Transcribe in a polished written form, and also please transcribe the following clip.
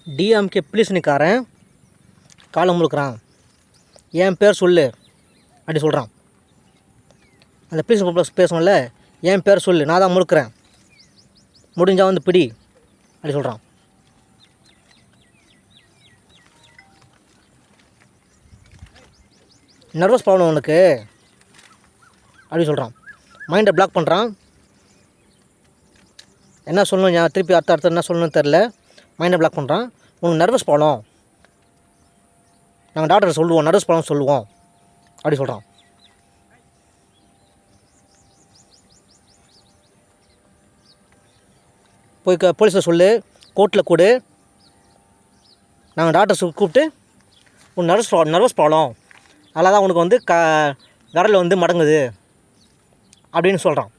DMK ப்ளீஸ்னிக்காரன் காலை முழுக்கிறான், என் பேர் சொல்லு அப்படி சொல்கிறான். அந்த ப்ளீஸ் பேசணும்ல, என் பேர் சொல்லு, நான் தான் முழுக்கிறேன், முடிஞ்சால் வந்து பிடி அப்படி சொல்கிறான். நர்வஸ் ப்ராப்ளம் உனக்கு அப்படி சொல்கிறான். மைண்டை பிளாக் பண்ணுறான். என்ன சொல்லணும், திருப்பி அடுத்த என்ன சொல்லணும்னு தெரில. மைண்டை பிளாக் பண்ணுறான். உனக்கு நர்வஸ் ப்ராப்ளம், நாங்கள் டாக்டர் சொல்லுவோம், நர்வஸ் ப்ராப்ளம் சொல்லுவோம் அப்படி சொல்கிறான். போய் போலீஸில் சொல்லு, கோர்ட்டில் கூடு, நாங்கள் டாக்டர்ஸ் கூப்பிட்டு உன் நர்வஸ் ப்ராப்ளம், அதனால் தான் உனக்கு வந்து கரல் வந்து மடங்குது அப்படின்னு சொல்கிறான்.